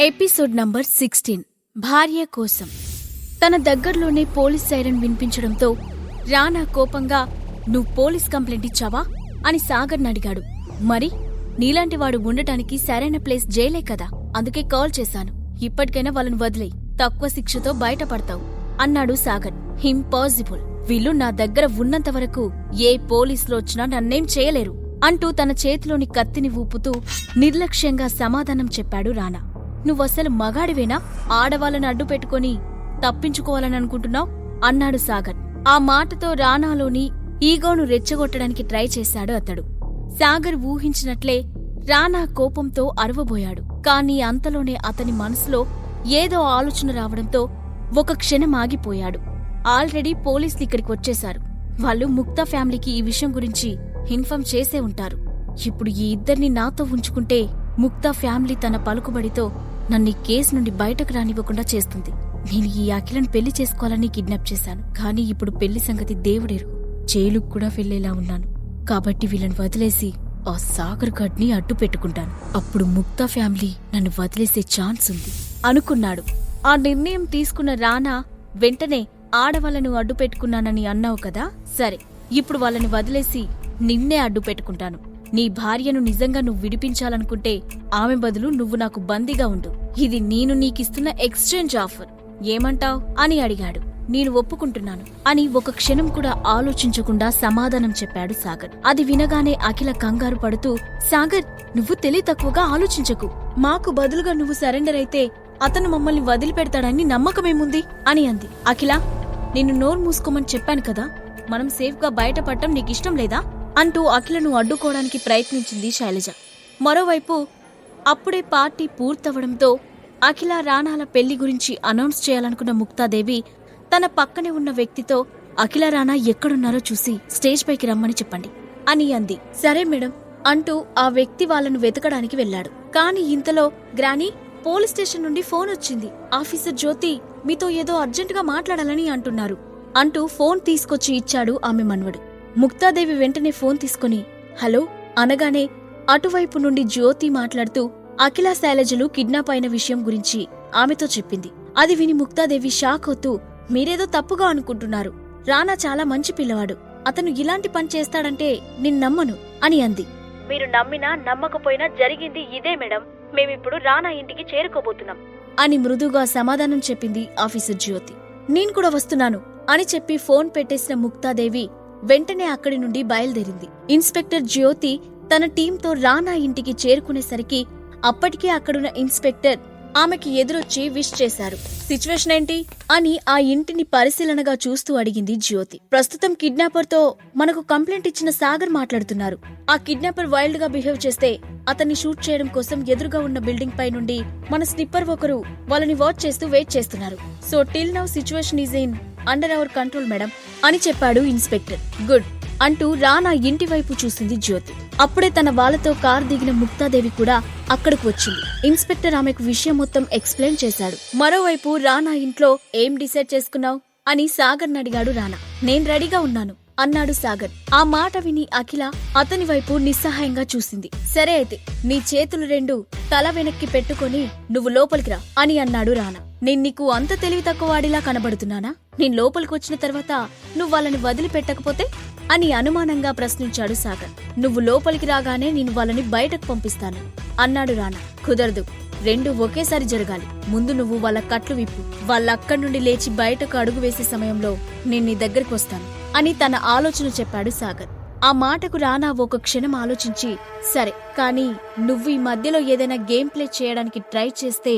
Episode number 16 భార్య కోసం. తన దగ్గర్లోనే పోలీస్ సైరన్ వినిపించడంతో రానా కోపంగా నువ్వు పోలీస్ కంప్లైంట్ ఇచ్చావా అని సాగర్ని అడిగాడు. మరి నీలాంటి వాడు ఉండటానికి సరైన ప్లేస్ జైలే కదా, అందుకే కాల్ చేశాను. ఇప్పటికైనా వాళ్ళని వదిలేయ్, తక్కువ శిక్షతో బయటపడతావు అన్నాడు సాగర్. ఇంపాసిబుల్, వీళ్ళు నా దగ్గర ఉన్నంత వరకు ఏ పోలీసులు వచ్చినా నన్నేం చేయలేరు అంటూ తన చేతిలోని కత్తిని ఊపుతూ నిర్లక్ష్యంగా సమాధానం చెప్పాడు రానా. నువ్వసలు మగాడివేనా, ఆడవాళ్ళని అడ్డు పెట్టుకుని తప్పించుకోవాలని అనుకుంటున్నావు అన్నాడు సాగర్. ఆ మాటతో రానాలోని ఈగోను రెచ్చగొట్టడానికి ట్రై చేశాడు అతడు. సాగర్ ఊహించినట్లే రానా కోపంతో అరవబోయాడు. కాని అంతలోనే అతని మనసులో ఏదో ఆలోచన రావడంతో ఒక క్షణం ఆగిపోయాడు. ఆల్రెడీ పోలీసులు ఇక్కడికి వచ్చేశారు. వాళ్ళు ముక్తా ఫ్యామిలీకి ఈ విషయం గురించి ఇన్ఫార్మ్ చేసే ఉంటారు. ఇప్పుడు ఈ ఇద్దరిని నాతో ఉంచుకుంటే ముక్తా ఫ్యామిలీ తన పలుకుబడితో నన్ను ఈ కేసు నుండి బయటకు రానివ్వకుండా చేస్తుంది. నేను ఈ అఖిలను పెళ్లి చేసుకోవాలని కిడ్నాప్ చేశాను. కానీ ఇప్పుడు పెళ్లి సంగతి దేవుడెరుగు. జైలుకు కూడా వెళ్లేలా ఉన్నాను. కాబట్టి వీళ్ళని వదిలేసి ఆ సాగర్ గడ్ని అడ్డు పెట్టుకుంటాను. అప్పుడు ముక్తా ఫ్యామిలీ నన్ను వదిలేసే ఛాన్స్ ఉంది అనుకున్నాడు. ఆ నిర్ణయం తీసుకున్న రానా వెంటనే ఆడవాళ్లను అడ్డు పెట్టుకున్నానని అన్నావు కదా, సరే ఇప్పుడు వాళ్ళని వదిలేసి నిన్నే అడ్డు పెట్టుకుంటాను. నీ భార్యను నిజంగా నువ్వు విడిపించాలనుకుంటే ఆమె బదులు నువ్వు నాకు బందీగా ఉండు. ఇది నేను నీకిస్తున్న ఎక్స్చేంజ్ ఆఫర్, ఏమంటావ్ అని అడిగాడు. నేను ఒప్పుకుంటున్నాను అని ఒక క్షణం కూడా ఆలోచించకుండా సమాధానం చెప్పాడు సాగర్. అది వినగానే అఖిల కంగారు పడుతూ, సాగర్ నువ్వు తెలివి తక్కువగా ఆలోచించకు. మాకు బదులుగా నువ్వు సరెండర్ అయితే అతను మమ్మల్ని వదిలిపెడతాడని నమ్మకమేముంది అని అంది. అఖిల, నిన్ను నోరు మూసుకోమని చెప్పాను కదా, మనం సేఫ్గా బయటపడటం నీకిష్టం లేదా అంటూ అఖిలను అడ్డుకోవడానికి ప్రయత్నించింది శైలజ. మరోవైపు అప్పుడే పార్టీ పూర్తవడంతో అఖిల రానాల పెళ్లి గురించి అనౌన్స్ చేయాలనుకున్న ముక్తాదేవి తన పక్కనే ఉన్న వ్యక్తితో అఖిల రానా ఎక్కడున్నారో చూసి స్టేజ్ పైకి రమ్మని చెప్పండి అని అంది. సరే మేడం అంటూ ఆ వ్యక్తి వాళ్లను వెతకడానికి వెళ్లాడు. కాని ఇంతలో గ్రానీ, పోలీస్ స్టేషన్ నుండి ఫోన్ వచ్చింది. ఆఫీసర్ జ్యోతి మీతో ఏదో అర్జెంటుగా మాట్లాడాలని అంటున్నారు అంటూ ఫోన్ తీసుకొచ్చి ఇచ్చాడు ఆమె మన్వడు. ముక్తాదేవి వెంటనే ఫోన్ తీసుకుని హలో అనగానే అటువైపు నుండి జ్యోతి మాట్లాడుతూ అఖిల శైలజలు కిడ్నాప్ అయిన విషయం గురించి ఆమెతో చెప్పింది. అది విని ముక్తాదేవి షాక్ అవుతూ, మీరేదో తప్పుగా అనుకుంటున్నారు. రానా చాలా మంచి పిల్లవాడు. అతను ఇలాంటి పని చేస్తాడంటే నిన్నమ్మను అని అంది. మీరు నమ్మినా నమ్మకపోయినా జరిగింది ఇదే మేడం. మేమిప్పుడు రానా ఇంటికి చేరుకోబోతున్నాం అని మృదుగా సమాధానం చెప్పింది ఆఫీసర్ జ్యోతి. నేను కూడా వస్తున్నాను అని చెప్పి ఫోన్ పెట్టేసిన ముక్తాదేవి వెంటనే అక్కడి నుండి బయలుదేరింది. ఇన్స్పెక్టర్ జ్యోతి తన టీంతో రానా ఇంటికి చేరుకునేసరికి అప్పటికే అక్కడున్న ఇన్స్పెక్టర్ ఆమెకి ఎదురొచ్చి విష్ చేశారు. సిచ్యువేషన్ ఏంటి అని ఆ ఇంటిని పరిశీలనగా చూస్తూ అడిగింది జ్యోతి. ప్రస్తుతం కిడ్నాపర్ తో మనకు కంప్లైంట్ ఇచ్చిన సాగర్ మాట్లాడుతున్నారు. ఆ కిడ్నాపర్ వైల్డ్ గా బిహేవ్ చేస్తే అతన్ని షూట్ చేయడం కోసం ఎదురుగా ఉన్న బిల్డింగ్ పై నుండి మన స్నిప్పర్ ఒకరు వాళ్ళని వాచ్ చేస్తూ వెయిట్ చేస్తున్నారు. So till now situation is in under our control madam అని చెప్పాడు ఇన్స్పెక్టర్. గుడ్ అంటూ రానా ఇంటి వైపు చూసింది జ్యోతి. అప్పుడే తన వాళ్లతో కారు దిగిన ముక్తాదేవి కూడా అక్కడికి వచ్చింది. ఇన్స్పెక్టర్ ఆమెకు విషయం మొత్తం ఎక్స్ప్లెయిన్ చేశాడు. మరోవైపు రానా ఇంట్లో ఏం డిసైడ్ చేసుకున్నావు అని సాగర్ని అడిగాడు రానా. నేను రెడీగా ఉన్నాను అన్నాడు సాగర్. ఆ మాట విని అఖిల అతని వైపు నిస్సహాయంగా చూసింది. సరే అయితే నీ చేతులు రెండు తల వెనక్కి పెట్టుకుని నువ్వు లోపలికి రా అని అన్నాడు రానా. నేను నీకు అంత తెలివి తక్కువ వాడిలా కనబడుతున్నానా? నేను లోపలికొచ్చిన తర్వాత నువ్వు వాళ్ళని వదిలిపెట్టకపోతే అని అనుమానంగా ప్రశ్నించాడు సాగర్. నువ్వు లోపలికి రాగానే నేను వాళ్ళని బయటకు పంపిస్తాను అన్నాడు రానా. కుదరదు, రెండు ఒకేసారి జరగాలి. ముందు నువ్వు వాళ్ళ కట్లు విప్పు. వాళ్ళక్కడి నుండి లేచి బయటకు అడుగు వేసే సమయంలో నేను నీ దగ్గరికి వస్తాను అని తన ఆలోచన చెప్పాడు సాగర్. ఆ మాటకు రానా ఒక క్షణం ఆలోచించి, సరే కానీ నువ్వు ఈ మధ్యలో ఏదైనా గేమ్ ప్లే చేయడానికి ట్రై చేస్తే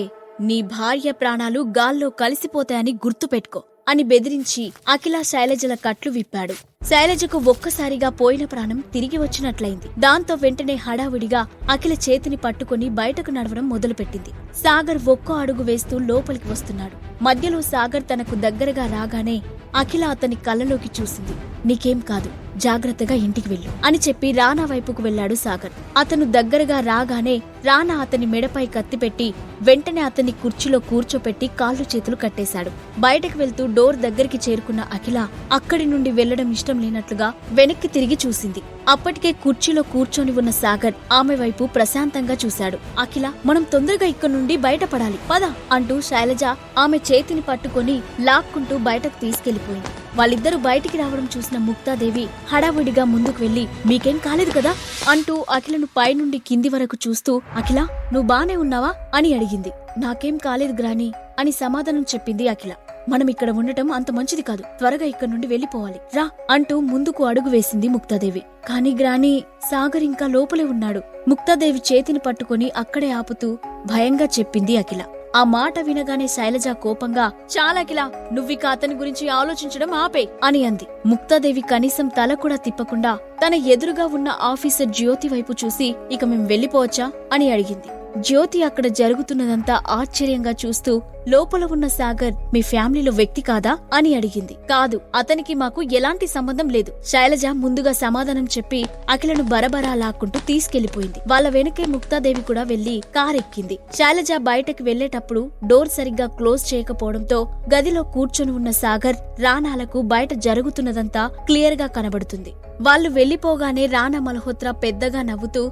నీ భార్య ప్రాణాలు గాల్లో కలిసిపోతాయని గుర్తుపెట్టుకో అని బెదిరించి అఖిల శైలజల కట్లు విప్పాడు. శైలజకు ఒక్కసారిగా పోయిన ప్రాణం తిరిగి వచ్చినట్లయింది. దాంతో వెంటనే హడావుడిగా అఖిల చేతిని పట్టుకుని బయటకు నడవడం మొదలుపెట్టింది. సాగర్ ఒక్కో అడుగు వేస్తూ లోపలికి వస్తున్నాడు. మధ్యలో సాగర్ తనకు దగ్గరగా రాగానే అఖిల అతని కళ్ళలోకి చూసింది. నీకేం కాదు, జాగ్రత్తగా ఇంటికి వెళ్ళు అని చెప్పి రానా వైపుకు వెళ్లాడు సాగర్. అతను దగ్గరగా రాగానే రానా అతని మెడపై కత్తి పెట్టి వెంటనే అతన్ని కుర్చీలో కూర్చోపెట్టి కాళ్ళు చేతులు కట్టేశాడు. బయటకు వెళ్తూ డోర్ దగ్గరికి చేరుకున్న అఖిల అక్కడి నుండి వెళ్లడం ఇష్టం లేనట్లుగా వెనక్కి తిరిగి చూసింది. అప్పటికే కుర్చీలో కూర్చొని ఉన్న సాగర్ ఆమె వైపు ప్రశాంతంగా చూశాడు. అఖిల, మనం తొందరగా ఇక్కడి నుండి బయటపడాలి, పద అంటూ శైలజ ఆమె చేతిని పట్టుకొని లాక్కుంటూ బయటకు తీసుకెళ్లిపోయింది. వాళ్ళిద్దరూ బయటికి రావడం చూసిన ముక్తాదేవి హడావుడిగా ముందుకు వెళ్లి, మీకేం కాలేదు కదా అంటూ అఖిలను పైనుండి కింది వరకు చూస్తూ, అఖిల, నువ్వు బానే ఉన్నావా అని అడిగింది. నాకేం కాలేదు గ్రాని అని సమాధానం చెప్పింది అఖిల. మనం ఇక్కడ ఉండటం అంత మంచిది కాదు, త్వరగా ఇక్కడి నుండి వెళ్లిపోవాలి రా అంటూ ముందుకు అడుగు వేసింది ముక్తాదేవి. కాని గ్రాని, సాగర్ ఇంకా లోపలే ఉన్నాడు. ముక్తాదేవి చేతిని పట్టుకుని అక్కడే ఆపుతూ భయంగా చెప్పింది అఖిల. ఆ మాట వినగానే శైలజ కోపంగా, చాలా అఖిల, నువ్విక అతని గురించి ఆలోచించడం ఆపే అని అంది. ముక్తాదేవి కనీసం తల కూడా తిప్పకుండా తన ఎదురుగా ఉన్న ఆఫీసర్ జ్యోతి వైపు చూసి, ఇక మేం వెళ్లిపోవచ్చా అని అడిగింది. జ్యోతి అక్కడ జరుగుతున్నదంతా ఆశ్చర్యంగా చూస్తూ, లోపల ఉన్న సాగర్ మీ ఫ్యామిలీలో వ్యక్తి కాదా అని అడిగింది. కాదు, అతనికి మాకు ఎలాంటి సంబంధం లేదు. శైలజ ముందుగా సమాధానం చెప్పి అఖిలను బరబరా లాక్కుంటూ తీసుకెళ్లిపోయింది. వాళ్ళ వెనకే ముక్తాదేవి కూడా వెళ్లి కారెక్కింది. శైలజ బయటకు వెళ్లేటప్పుడు డోర్ సరిగ్గా క్లోజ్ చేయకపోవడంతో గదిలో కూర్చొని ఉన్న సాగర్, రానాలకు బయట జరుగుతున్నదంతా క్లియర్ గా కనబడుతుంది. వాళ్ళు వెళ్లిపోగానే రానా మల్హోత్రా పెద్దగా నవ్వుతూ,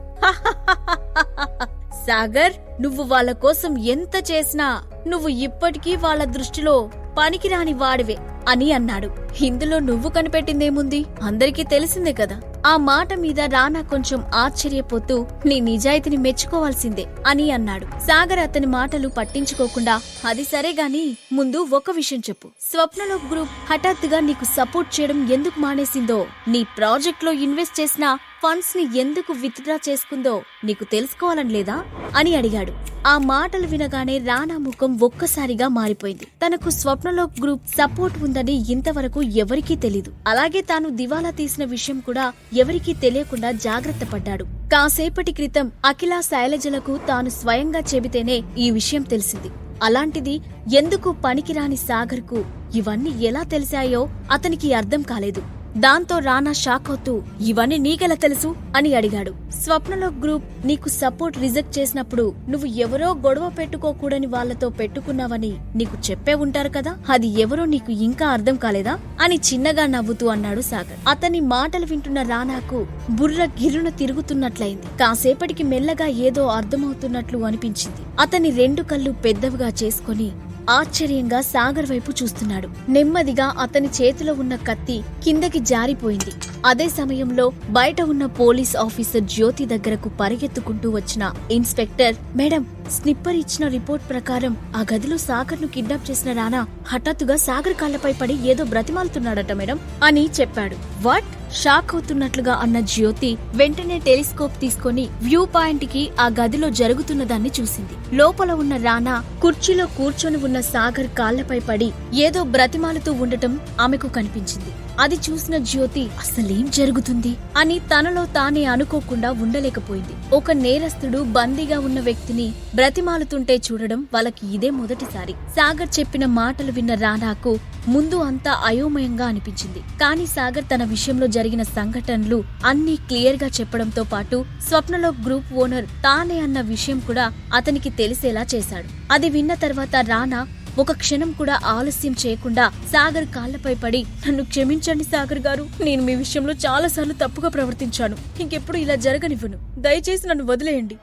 సాగర్, నువ్వు వాళ్ళ కోసం ఎంత చేసినా నువ్వు ఇప్పటికీ వాళ్ళ దృష్టిలో పనికిరాని వాడివే అని అన్నాడు. ఇందులో నువ్వు కనిపెట్టిందేముంది, అందరికీ తెలిసిందే కదా. ఆ మాట మీద రానా కొంచెం ఆశ్చర్యపోతూ, నీ నిజాయితీని మెచ్చుకోవాల్సిందే అని అన్నాడు. సాగర్ అతని మాటలు పట్టించుకోకుండా, అది సరేగాని ముందు ఒక విషయం చెప్పు. స్వప్నలోక్ గ్రూప్ హఠాత్తుగా నీకు సపోర్ట్ చేయడం ఎందుకు మానేసిందో, నీ ప్రాజెక్ట్ లో ఇన్వెస్ట్ చేసిన ఫండ్స్ ని ఎందుకు విత్డ్రా చేసుకుందో నీకు తెలుసుకోవాలని లేదా అని అడిగాడు. ఆ మాటలు వినగానే రానా ముఖం ఒక్కసారిగా మారిపోయింది. తనకు స్వప్నలోక్ గ్రూప్ సపోర్ట్ ఉందని ఇంతవరకు ఎవరికీ తెలీదు. అలాగే తాను దివాలా తీసిన విషయం కూడా ఎవరికీ తెలియకుండా జాగ్రత్త పడ్డాడు. కాసేపటి క్రితం అఖిల, శైలజలకు తాను స్వయంగా చెబితేనే ఈ విషయం తెలిసింది. అలాంటిది ఎందుకు పనికిరాని సాగర్కు ఇవన్నీ ఎలా తెలిసాయో అతనికి అర్థం కాలేదు. దాంతో రానా షాక్ అవుతూ, ఇవన్నీ నీకెలా తెలుసు అని అడిగాడు. స్వప్నలోక్ గ్రూప్ నీకు సపోర్ట్ రిజెక్ట్ చేసినప్పుడు నువ్వు ఎవరో గొడవ పెట్టుకోకూడని వాళ్లతో పెట్టుకున్నావని నీకు చెప్పే ఉంటారు కదా, అది ఎవరో నీకు ఇంకా అర్థం కాలేదా అని చిన్నగా నవ్వుతూ అన్నాడు సాగర్. అతని మాటలు వింటున్న రానాకు బుర్ర గిర్రున తిరుగుతున్నట్లయింది. కాసేపటికి మెల్లగా ఏదో అర్థమవుతున్నట్లు అనిపించింది. అతని రెండు కళ్ళు పెద్దవిగా చేసుకుని ఆశ్చర్యంగా సాగర్ వైపు చూస్తున్నాడు. నెమ్మదిగా అతని చేతిలో ఉన్న కత్తి కిందకి జారిపోయింది. అదే సమయంలో బయట ఉన్న పోలీస్ ఆఫీసర్ జ్యోతి దగ్గరకు పరిగెత్తుకుంటూ వచ్చిన ఇన్స్పెక్టర్, మేడం, స్నిప్పర్ ఇచ్చిన రిపోర్ట్ ప్రకారం ఆ గదిలో సాగర్ ను కిడ్నాప్ చేసిన రానా హఠాత్తుగా సాగర్ కాళ్లపై పడి ఏదో బ్రతిమాలుతున్నాడట మేడం అని చెప్పాడు. వాట్? షాక్ అవుతున్నట్లుగా అన్న జ్యోతి వెంటనే టెలిస్కోప్ తీసుకుని వ్యూ పాయింట్ కి ఆ గదిలో జరుగుతున్న దాన్ని చూసింది. లోపల ఉన్న రానా కుర్చీలో కూర్చొని ఉన్న సాగర్ కాళ్లపై పడి ఏదో బ్రతిమాలుతూ ఉండటం ఆమెకు కనిపించింది. అది చూసిన జ్యోతి అసలేం జరుగుతుంది అని తనలో తానే అనుకోకుండా ఉండలేకపోయింది. ఒక నేరస్తుడు బందీగా ఉన్న వ్యక్తిని బ్రతిమాలుతుంటే చూడడం వాళ్ళకి ఇదే మొదటిసారి. సాగర్ చెప్పిన మాటలు విన్న రానాకు ముందు అంతా అయోమయంగా అనిపించింది. కానీ సాగర్ తన విషయంలో జరిగిన సంఘటనలు అన్నీ క్లియర్ గా చెప్పడంతో పాటు స్వప్నలోక్ గ్రూప్ ఓనర్ తానే అన్న విషయం కూడా అతనికి తెలిసేలా చేశాడు. అది విన్న తర్వాత రానా ఒక క్షణం కూడా ఆలస్యం చేయకుండా సాగర్ కాళ్లపై పడి, నన్ను క్షమించండి సాగర్ గారు, నేను మీ విషయంలో చాలాసార్లు తప్పుగా ప్రవర్తించాను, ఇంకెప్పుడు ఇలా జరగనివ్వను, దయచేసి నన్ను వదిలేయండి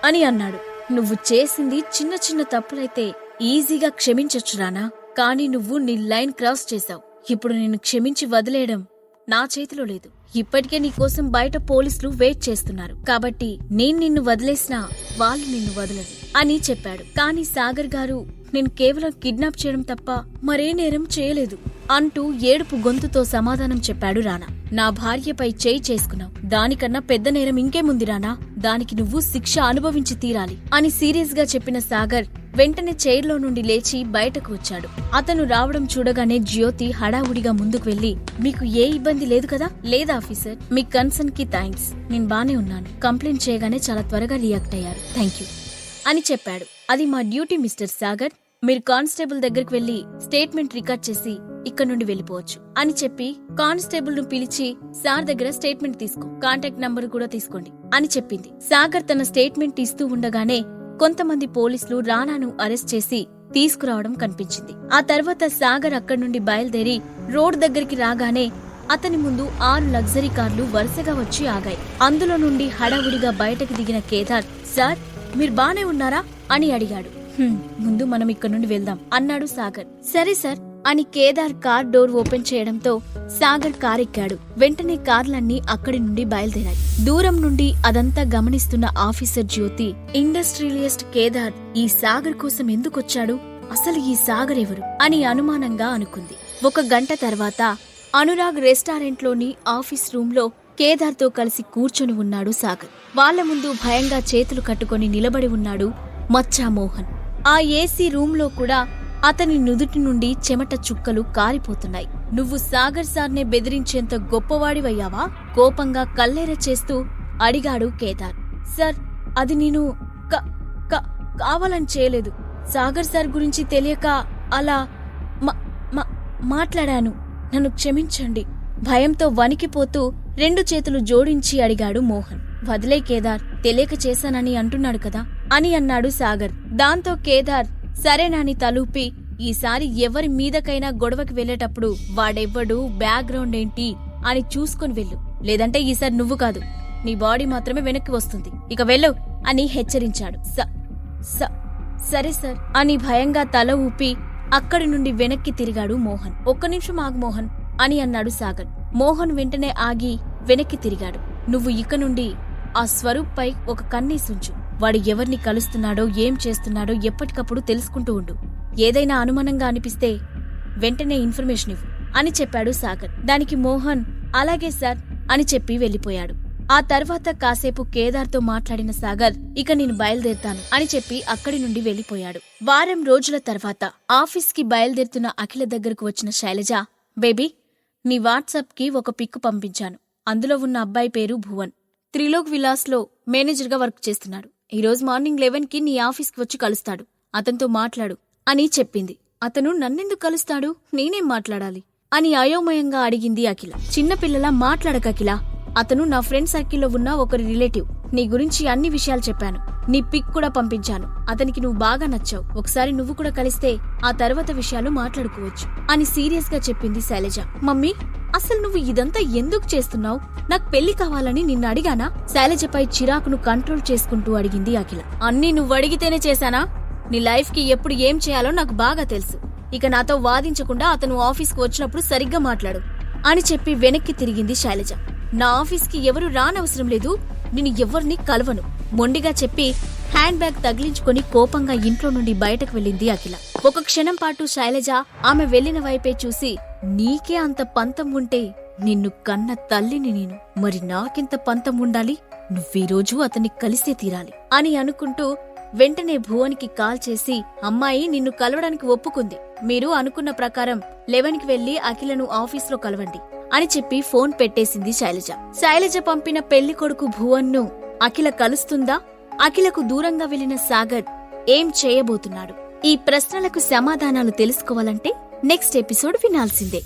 అని అన్నాడు. నువ్వు చేసింది చిన్న చిన్న తప్పులైతే ఈజీగా క్షమించొచ్చు రానా, కానీ నువ్వు నీ లైన్ క్రాస్ చేశావు. ఇప్పుడు నేను క్షమించి వదిలేయడం నా చేతిలో లేదు. ఇప్పటికే నీకోసం బయట పోలీసులు వెయిట్ చేస్తున్నారు, కాబట్టి నేను నిన్ను వదిలేసినా వాళ్ళు నిన్ను వదలరు అని చెప్పాడు. కానీ సాగర్ గారు, నేను కేవలం కిడ్నాప్ చేయడం తప్ప మరే నేరం చేయలేదు అంటూ ఏడుపు గొంతుతో సమాధానం చెప్పాడు రానా. నా భార్యపై చేయి చేసుకున్నావు, దానికన్నా పెద్ద నేరం ఇంకేముంది రానా, దానికి నువ్వు శిక్ష అనుభవించి తీరాలి అని సీరియస్ గా చెప్పిన సాగర్ వెంటనే చైర్లో నుండి లేచి బయటకు వచ్చాడు. అతను రావడం చూడగానే జ్యోతి హడావుడిగా ముందుకు వెళ్లి, మీకు ఏ ఇబ్బంది లేదు కదా? లేదా ఆఫీసర్, మీ కన్సర్న్ కి థ్యాంక్స్, నేను బానే ఉన్నాను, కంప్లైంట్ చేయగానే చాలా త్వరగా రియాక్ట్ అయ్యారు, థ్యాంక్యూ అని చెప్పాడు. అది మా డ్యూటీ మిస్టర్ సాగర్, మీరు కానిస్టేబుల్ దగ్గరికి వెళ్లి స్టేట్మెంట్ రికార్డ్ చేసి ఇక్కడ నుండి వెళ్ళిపోవచ్చు అని చెప్పి కానిస్టేబుల్ ను పిలిచి సార్ దగ్గర స్టేట్మెంట్ తీసుకో, కాంటాక్ట్ నంబర్ కూడా తీసుకోండి అని చెప్పింది. సాగర్ తన స్టేట్మెంట్ ఇస్తూ ఉండగానే కొంతమంది పోలీసులు రానాను అరెస్ట్ చేసి తీసుకురావడం కనిపించింది. ఆ తర్వాత సాగర్ అక్కడి నుండి బయలుదేరి రోడ్ దగ్గరికి రాగానే అతని ముందు 6 లగ్జరీ కార్లు వరుసగా వచ్చి ఆగాయి. అందులో నుండి హడావుడిగా బయటకు దిగిన కేదార్, సార్ మీరు బానే ఉన్నారా అని అడిగాడు. ముందు మనం ఇక్కడ నుండి వెళ్దాం అన్నాడు సాగర్. సరే సార్ అని కేదార్ కార్ డోర్ ఓపెన్ చేయడంతో సాగర్ కారెక్కాడు. వెంటనే కార్లన్నీ అక్కడి నుండి బయలుదేరాయి. దూరం నుండి అదంతా గమనిస్తున్న ఆఫీసర్ జ్యోతి, ఇండస్ట్రియలిస్ట్ కేదార్ ఈ సాగర్ కోసం ఎందుకొచ్చాడు, అసలు ఈ సాగర్ ఎవరు అని అనుమానంగా అనుకుంది. 1 గంట తర్వాత అనురాగ్ రెస్టారెంట్లోని ఆఫీస్ రూంలో కేదార్తో కలిసి కూర్చొని ఉన్నాడు సాగర్. వాళ్ల ముందు భయంగా చేతులు కట్టుకొని నిలబడి ఉన్నాడు మచ్చా మోహన్. ఆ ఏసీ రూంలో కూడా అతని నుదుటి నుండి చెమట చుక్కలు కారిపోతున్నాయి. నువ్వు సాగర్ సార్నే బెదిరించేంత గొప్పవాడివయ్యావా? కోపంగా కల్లేర చేస్తూ అడిగాడు కేదార్. సార్ అది నేను కావాలని చేయలేదు. సాగర్ సార్ గురించి తెలియక అలా మాట్లాడాను, నన్ను క్షమించండి. భయంతో వణికిపోతూ 2 చేతులు జోడించి అడిగాడు మోహన్. వదిలే కేదార్, తెలియక చేశానని అంటున్నాడు కదా అని అన్నాడు సాగర్. దాంతో కేదార్ సరేనాని తలూపి, ఈసారి ఎవరి మీదకైనా గొడవకి వెళ్లేటప్పుడు వాడెవ్వడు, బ్యాక్గ్రౌండ్ ఏంటి అని చూసుకుని వెళ్ళు, లేదంటే ఈసారి నువ్వు కాదు నీ బాడీ మాత్రమే వెనక్కి వస్తుంది, ఇక వెళ్ళు అని హెచ్చరించాడు. సరే సార్ అని భయంగా తల ఊపి అక్కడి నుండి వెనక్కి తిరిగాడు మోహన్. 1 నిమిషం ఆగు మోహన్ అని అన్నాడు సాగర్. మోహన్ వెంటనే ఆగి వెనక్కి తిరిగాడు. నువ్వు ఇక నుండి ఆ స్వరూప్ పై ఒక కన్నేసుంచు. వాడు ఎవరిని కలుస్తున్నాడో, ఏం చేస్తున్నాడో ఎప్పటికప్పుడు తెలుసుకుంటూ ఉండు. ఏదైనా అనుమానంగా అనిపిస్తే వెంటనే ఇన్ఫర్మేషన్ ఇవ్వు అని చెప్పాడు సాగర్. దానికి మోహన్ అలాగే సార్ అని చెప్పి వెళ్లిపోయాడు. ఆ తర్వాత కాసేపు కేదార్తో మాట్లాడిన సాగర్, ఇక నేను బయలుదేరుతాను అని చెప్పి అక్కడి నుండి వెళ్లిపోయాడు. వారం రోజుల తర్వాత ఆఫీస్కి బయలుదేరుతున్న అఖిల దగ్గరకు వచ్చిన శైలజ, బేబీ నీ వాట్సాప్కి ఒక పిక్ పంపించాను. అందులో ఉన్న అబ్బాయి పేరు భువన్. త్రిలోక్ విలాస్లో మేనేజర్గా వర్క్ చేస్తున్నాడు. ఈరోజు మార్నింగ్ 11కి నీ ఆఫీస్కి వచ్చి కలుస్తాడు, అతనితో మాట్లాడు అని చెప్పింది. అతను నన్నెందుకు కలుస్తాడు, నేనేం మాట్లాడాలి అని అయోమయంగా అడిగింది అఖిల. చిన్నపిల్లలా మాట్లాడకఖిల, అతను నా ఫ్రెండ్ సర్కిల్లో ఉన్న ఒకరి రిలేటివ్. నీ గురించి అన్ని విషయాలు చెప్పాను, నీ పిక్ కూడా పంపించాను. అతనికి నువ్వు బాగా నచ్చావు. ఒకసారి నువ్వు కూడా కలిస్తే ఆ తర్వాత విషయాలు మాట్లాడుకోవచ్చు అని సీరియస్ గా చెప్పింది శైలజ. మమ్మీ అసలు నువ్వు ఇదంతా ఎందుకు చేస్తున్నావు? నాకు పెళ్లి కావాలని నిన్ను అడిగానా? శైలజపై చిరాకును కంట్రోల్ చేసుకుంటూ అడిగింది అఖిల. అన్నీ నువ్వు అడిగితేనే చేశానా? నీ లైఫ్ కి ఎప్పుడు ఏం చేయాలో నాకు బాగా తెలుసు. ఇక నాతో వాదించకుండా అతను ఆఫీస్కి వచ్చినప్పుడు సరిగ్గా మాట్లాడు అని చెప్పి వెనక్కి తిరిగింది శైలజ. నా ఆఫీస్కి ఎవరు రానవసరం లేదు, నేను ఎవరిని కలవను మొండిగా చెప్పి హ్యాండ్ బ్యాగ్ తగిలించుకొని కోపంగా ఇంట్లో నుండి బయటకు వెళ్ళింది అఖిల. 1 క్షణం పాటు శైలజ ఆమె వెళ్లిన వైపే చూసి, నీకే అంత పంతం ఉంటే నిన్ను కన్న తల్లిని నేను, మరి నాకెంత పంతం ఉండాలి? నువ్వీరోజు అతన్ని కలిసే తీరాలి అని అనుకుంటూ వెంటనే భువన్కి కాల్ చేసి, అమ్మాయి నిన్ను కలవడానికి ఒప్పుకుంది, మీరు అనుకున్న ప్రకారం 11కి వెళ్లి అఖిలను ఆఫీస్లో కలవండి అని చెప్పి ఫోన్ పెట్టేసింది శైలజ. శైలజ పంపిన పెళ్లి కొడుకు భువన్ను అఖిల కలుస్తుందా? అఖిలకు దూరంగా వెళ్లిన సాగర్ ఏం చేయబోతున్నాడు? ఈ ప్రశ్నలకు సమాధానాలు తెలుసుకోవాలంటే నెక్స్ట్ ఎపిసోడ్ వినాల్సిందే.